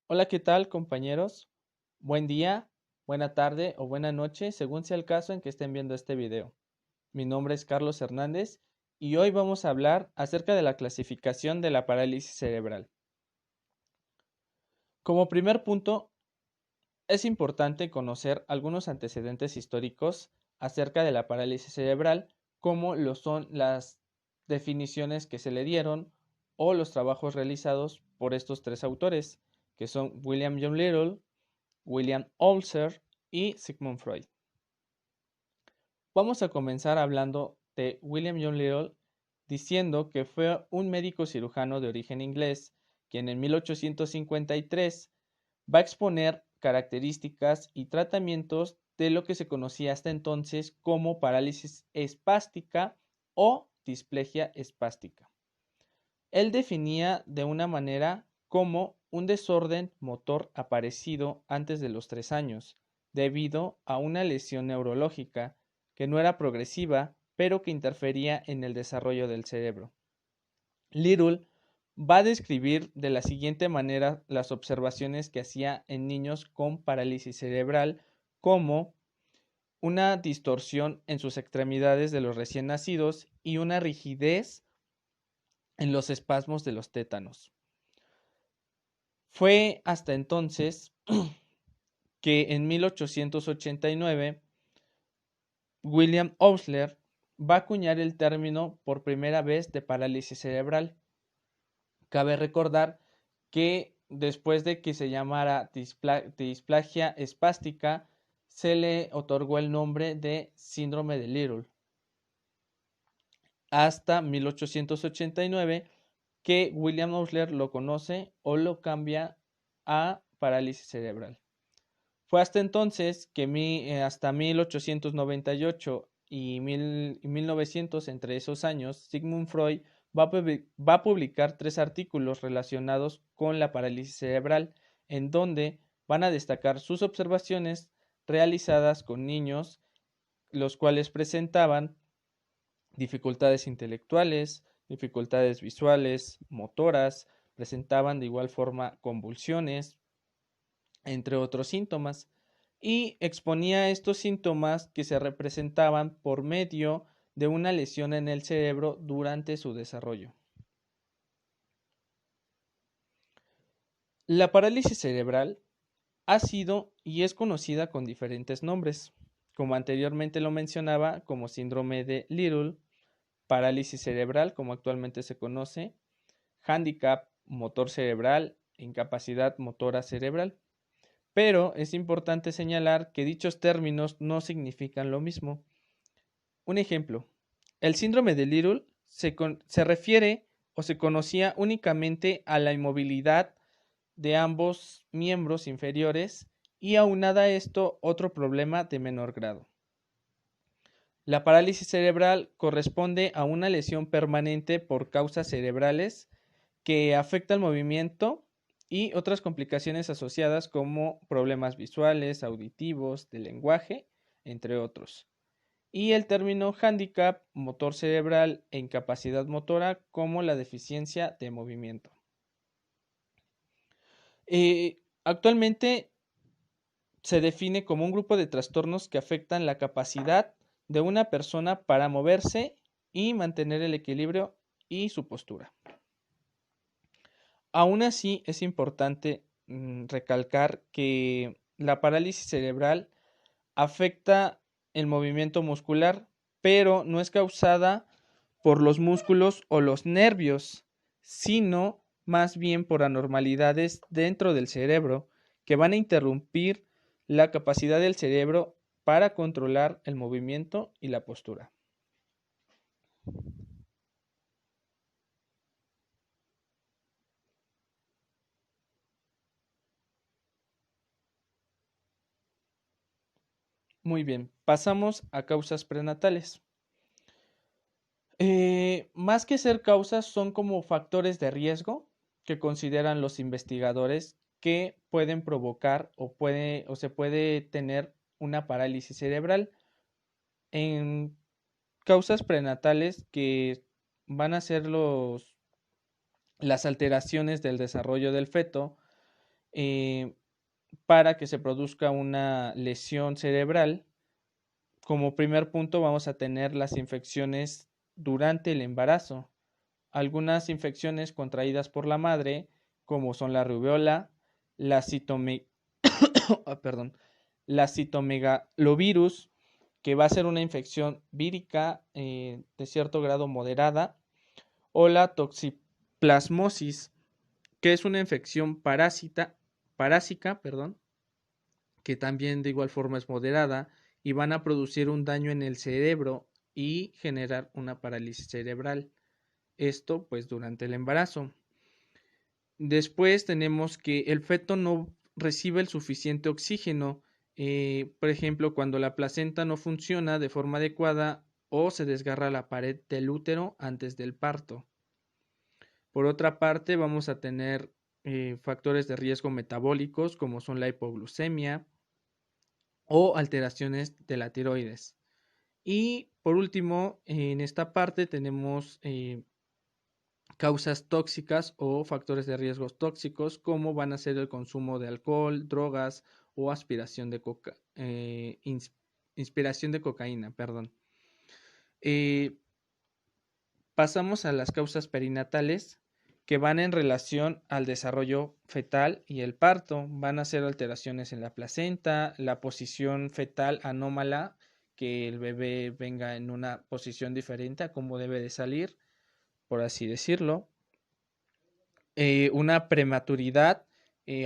Hola, ¿qué tal, compañeros? Buen día, buena tarde o buena noche, según sea el caso en que estén viendo este video. Mi nombre es Carlos Hernández y hoy vamos a hablar acerca de la clasificación de la parálisis cerebral. Como primer punto, es importante conocer algunos antecedentes históricos acerca de la parálisis cerebral, como lo son las definiciones que se le dieron o los trabajos realizados por estos tres autores, que son William John Little, William Althusser y Sigmund Freud. Vamos a comenzar hablando de William John Little, diciendo que fue un médico cirujano de origen inglés, quien en 1853 va a exponer características y tratamientos de lo que se conocía hasta entonces como parálisis espástica o displejia espástica. Él definía de una manera como un desorden motor aparecido antes de los 3 años, debido a una lesión neurológica que no era progresiva, pero que interfería en el desarrollo del cerebro. Little va a describir de la siguiente manera las observaciones que hacía en niños con parálisis cerebral como una distorsión en sus extremidades de los recién nacidos y una rigidez en los espasmos de los tétanos. Fue hasta entonces que en 1889 William Osler va a acuñar el término por primera vez de parálisis cerebral. Cabe recordar que después de que se llamara displagia espástica, se le otorgó el nombre de síndrome de Little. Hasta 1889 que William Osler lo conoce o lo cambia a parálisis cerebral. Fue hasta entonces que hasta 1898 y 1900, entre esos años, Sigmund Freud va a publicar 3 artículos relacionados con la parálisis cerebral, en donde van a destacar sus observaciones realizadas con niños, los cuales presentaban dificultades intelectuales, dificultades visuales, motoras, presentaban de igual forma convulsiones, entre otros síntomas, y exponía estos síntomas que se representaban por medio de una lesión en el cerebro durante su desarrollo. La parálisis cerebral ha sido y es conocida con diferentes nombres, como anteriormente lo mencionaba, como síndrome de Little, parálisis cerebral, como actualmente se conoce, hándicap motor cerebral, incapacidad motora cerebral. Pero es importante señalar que dichos términos no significan lo mismo. Un ejemplo, el síndrome de Little se refiere o se conocía únicamente a la inmovilidad de ambos miembros inferiores y aunada a esto otro problema de menor grado. La parálisis cerebral corresponde a una lesión permanente por causas cerebrales que afecta el movimiento y otras complicaciones asociadas como problemas visuales, auditivos, de lenguaje, entre otros. Y el término handicap motor cerebral e incapacidad motora como la deficiencia de movimiento. Actualmente se define como un grupo de trastornos que afectan la capacidad de una persona para moverse y mantener el equilibrio y su postura. Aún así, es importante recalcar que la parálisis cerebral afecta el movimiento muscular, pero no es causada por los músculos o los nervios, sino más bien por anormalidades dentro del cerebro que van a interrumpir la capacidad del cerebro para controlar el movimiento y la postura. Muy bien, pasamos a causas prenatales. Más que ser causas, son como factores de riesgo que consideran los investigadores que pueden provocar o se puede tener una parálisis cerebral. En causas prenatales que van a ser las alteraciones del desarrollo del feto, para que se produzca una lesión cerebral. Como primer punto vamos a tener las infecciones durante el embarazo. Algunas infecciones contraídas por la madre, como son la rubiola, la la citomegalovirus, que va a ser una infección vírica de cierto grado moderada, o la toxoplasmosis, que es una infección parásica, que también de igual forma es moderada y van a producir un daño en el cerebro y generar una parálisis cerebral. Esto pues durante el embarazo. Después tenemos que el feto no recibe el suficiente oxígeno, por ejemplo, cuando la placenta no funciona de forma adecuada o se desgarra la pared del útero antes del parto. Por otra parte, vamos a tener factores de riesgo metabólicos como son la hipoglucemia o alteraciones de la tiroides. Y por último, en esta parte tenemos causas tóxicas o factores de riesgos tóxicos como van a ser el consumo de alcohol, drogas o inspiración de cocaína, perdón. Pasamos a las causas perinatales que van en relación al desarrollo fetal y el parto. Van a ser alteraciones en la placenta, la posición fetal anómala, que el bebé venga en una posición diferente a cómo debe de salir, por así decirlo. Una prematuridad,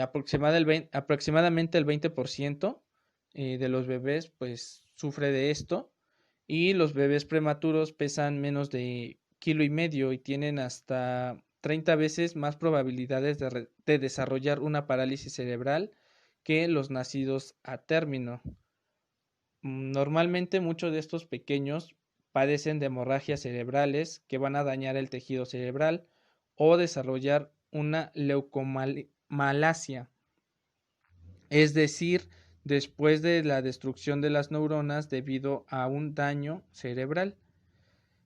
aproximadamente el 20% de los bebés pues sufre de esto, y los bebés prematuros pesan menos de 1,5 kilos y tienen hasta 30 veces más probabilidades de desarrollar una parálisis cerebral que los nacidos a término. Normalmente muchos de estos pequeños padecen de hemorragias cerebrales que van a dañar el tejido cerebral o desarrollar una leucomalacia, es decir, después de la destrucción de las neuronas debido a un daño cerebral.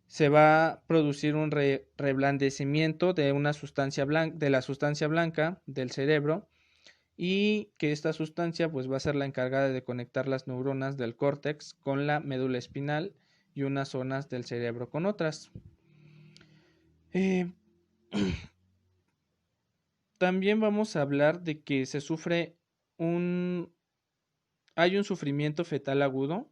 Se va a producir un reblandecimiento de una sustancia blanca, de la sustancia blanca del cerebro, y que esta sustancia pues va a ser la encargada de conectar las neuronas del córtex con la médula espinal y unas zonas del cerebro con otras. También vamos a hablar de que hay un sufrimiento fetal agudo,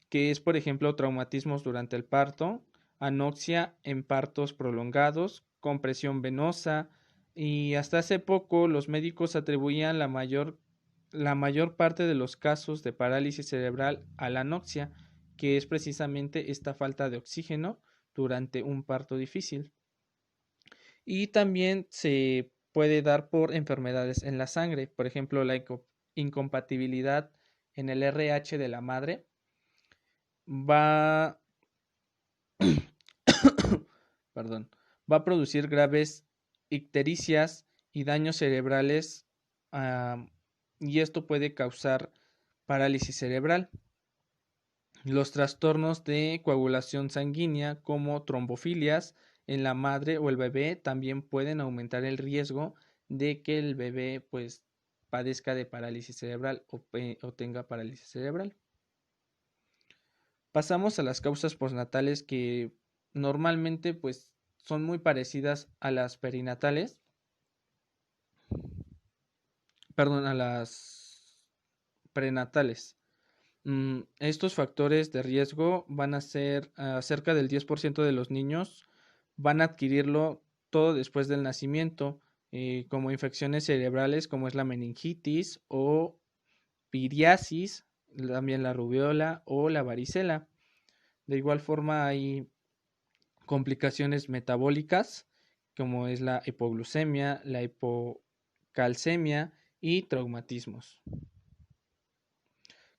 que es por ejemplo traumatismos durante el parto, anoxia en partos prolongados, compresión venosa, y hasta hace poco los médicos atribuían la mayor parte de los casos de parálisis cerebral a la anoxia, que es precisamente esta falta de oxígeno durante un parto difícil. Y también se puede dar por enfermedades en la sangre, por ejemplo la incompatibilidad en el RH de la madre va perdón, va a producir graves ictericias y daños cerebrales, y esto puede causar parálisis cerebral. Los trastornos de coagulación sanguínea como trombofilias en la madre o el bebé también pueden aumentar el riesgo de que el bebé pues padezca de parálisis cerebral o tenga parálisis cerebral. Pasamos a las causas postnatales, que normalmente pues son muy parecidas a las perinatales, perdón, a las prenatales. Estos factores de riesgo van a ser cerca del 10% de los niños van a adquirirlo todo después del nacimiento, como infecciones cerebrales como es la meningitis o piriasis, también la rubiola o la varicela. De igual forma hay complicaciones metabólicas como es la hipoglucemia, la hipocalcemia y traumatismos.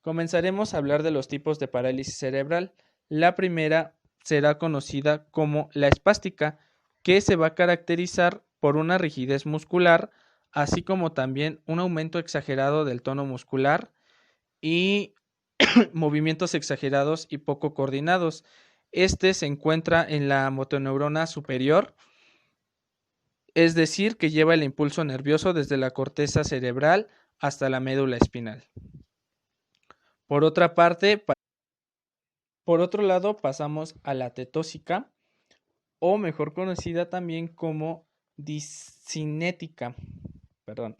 Comenzaremos a hablar de los tipos de parálisis cerebral. La primera será conocida como la espástica, que se va a caracterizar por una rigidez muscular, así como también un aumento exagerado del tono muscular y movimientos exagerados y poco coordinados. Este se encuentra en la motoneurona superior. es decir, que lleva el impulso nervioso desde la corteza cerebral hasta la médula espinal. Por otra parte, por otro lado, pasamos a la tetósica, o mejor conocida también como discinética, perdón,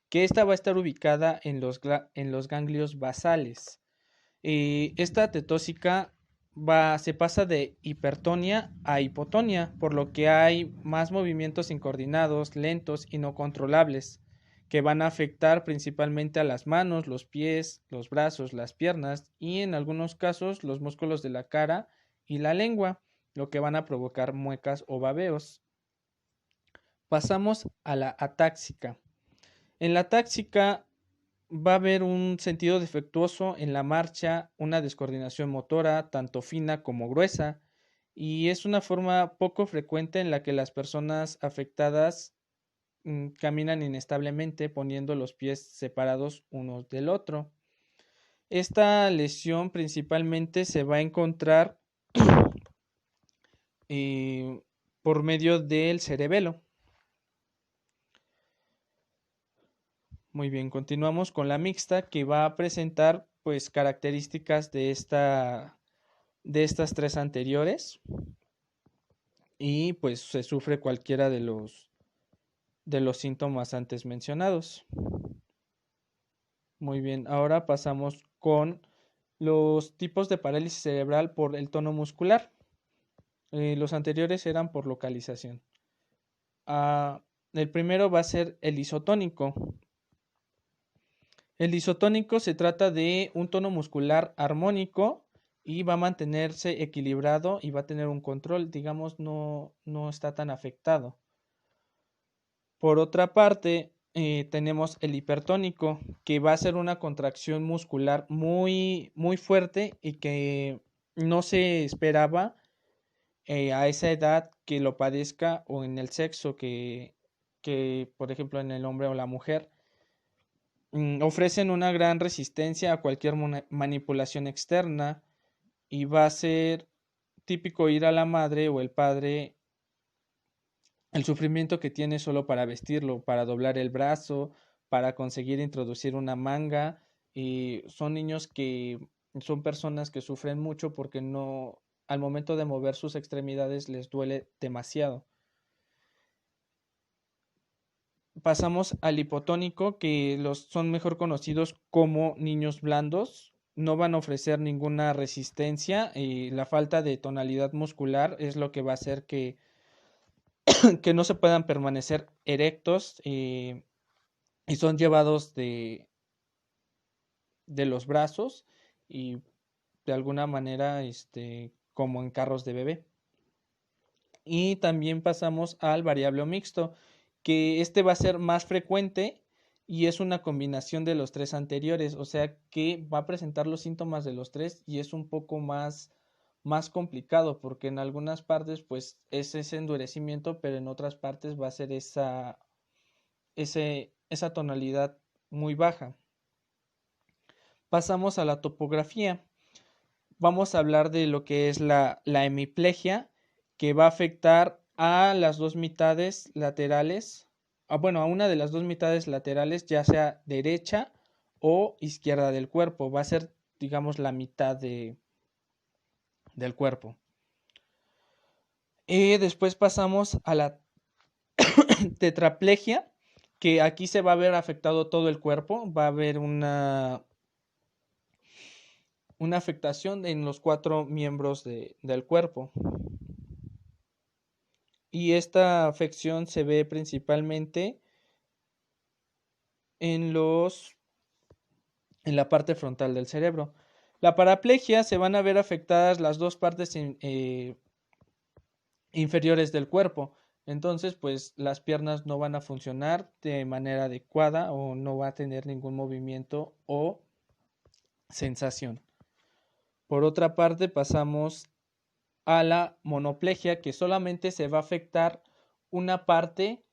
que esta va a estar ubicada en los ganglios basales. Esta tetósica se pasa de hipertonia a hipotonia, por lo que hay más movimientos incoordinados, lentos y no controlables, que van a afectar principalmente a las manos, los pies, los brazos, las piernas y en algunos casos los músculos de la cara y la lengua, lo que van a provocar muecas o babeos. Pasamos a la atáxica. En la atáxica va a haber un sentido defectuoso en la marcha, una descoordinación motora, tanto fina como gruesa, y es una forma poco frecuente en la que las personas afectadas caminan inestablemente poniendo los pies separados unos del otro. Esta lesión principalmente se va a encontrar por medio del cerebelo. Muy bien, continuamos con la mixta, que va a presentar pues características de estas tres anteriores, y pues se sufre cualquiera de los síntomas antes mencionados. Muy bien, ahora pasamos con los tipos de parálisis cerebral por el tono muscular. Los anteriores eran por localización. El primero va a ser el isotónico. El isotónico se trata de un tono muscular armónico y va a mantenerse equilibrado y va a tener un control, digamos, no está tan afectado. Por otra parte, tenemos el hipertónico, que va a ser una contracción muscular muy, muy fuerte y que no se esperaba a esa edad que lo padezca, o en el sexo por ejemplo, en el hombre o la mujer. Ofrecen una gran resistencia a cualquier manipulación externa, y va a ser típico ir a la madre o el padre el sufrimiento que tiene solo para vestirlo, para doblar el brazo, para conseguir introducir una manga. Y son niños que son personas que sufren mucho porque no, al momento de mover sus extremidades les duele demasiado. Pasamos al hipotónico, que son mejor conocidos como niños blandos. No van a ofrecer ninguna resistencia, y la falta de tonalidad muscular es lo que va a hacer que no se puedan permanecer erectos, y son llevados de los brazos y de alguna manera como en carros de bebé. Y también pasamos al variable o mixto, que va a ser más frecuente y es una combinación de los tres anteriores, o sea que va a presentar los síntomas de los tres y es un poco más complicado, porque en algunas partes pues es ese endurecimiento, pero en otras partes va a ser esa tonalidad muy baja. Pasamos a la topografía. Vamos a hablar de lo que es la hemiplegia, que va a afectar a las dos mitades laterales, a una de las dos mitades laterales, ya sea derecha o izquierda del cuerpo. Va a ser, digamos, la mitad del cuerpo. Y después pasamos a la tetraplegia, que aquí se va a ver afectado todo el cuerpo. Va a haber una afectación en los 4 miembros del cuerpo. Y esta afección se ve principalmente en la parte frontal del cerebro. La paraplegia se van a ver afectadas las dos partes inferiores del cuerpo. Entonces, pues las piernas no van a funcionar de manera adecuada, o no va a tener ningún movimiento o sensación. Por otra parte, pasamos a la monoplegia, que solamente se va a afectar una parte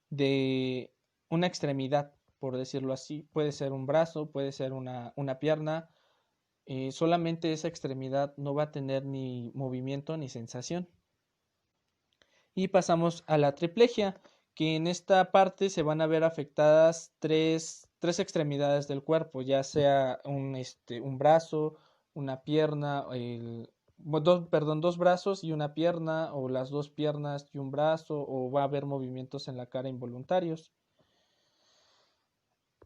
de una extremidad, por decirlo así. Puede ser un brazo, puede ser una pierna. Solamente esa extremidad no va a tener ni movimiento ni sensación. Y pasamos a la triplegia, que en esta parte se van a ver afectadas tres extremidades del cuerpo, ya sea un brazo, una pierna, dos brazos y una pierna, o las dos piernas y un brazo, o va a haber movimientos en la cara involuntarios.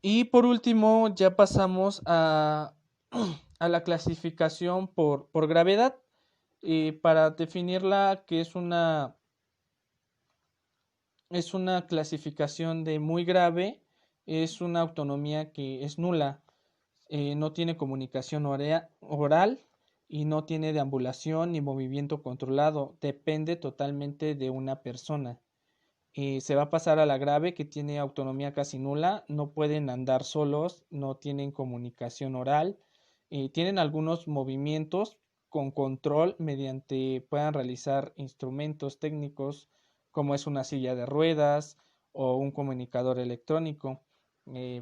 Y por último, ya pasamos a la clasificación por gravedad. Para definirla, que es una clasificación de muy grave, es una autonomía que es nula, no tiene comunicación oral y no tiene deambulación ni movimiento controlado, depende totalmente de una persona. Se va a pasar a la grave, que tiene autonomía casi nula, no pueden andar solos, no tienen comunicación oral, tienen algunos movimientos con control mediante puedan realizar instrumentos técnicos como es una silla de ruedas o un comunicador electrónico,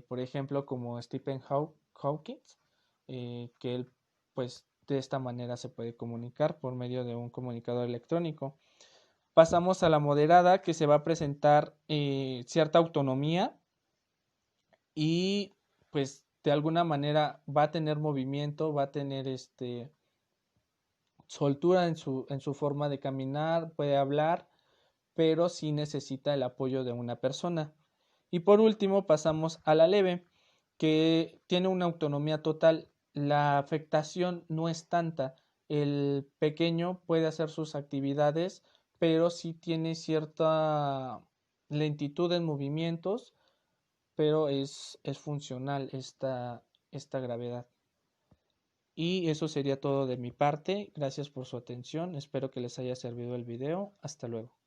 por ejemplo como Stephen Hawking, que él pues de esta manera se puede comunicar por medio de un comunicador electrónico. Pasamos a la moderada, que se va a presentar cierta autonomía y pues de alguna manera va a tener movimiento, va a tener soltura en su forma de caminar, puede hablar, pero sí necesita el apoyo de una persona. Y por último pasamos a la leve, que tiene una autonomía total. La afectación no es tanta. El pequeño puede hacer sus actividades, pero sí tiene cierta lentitud en movimientos, pero es funcional esta gravedad. Y eso sería todo de mi parte. Gracias por su atención. Espero que les haya servido el video. Hasta luego.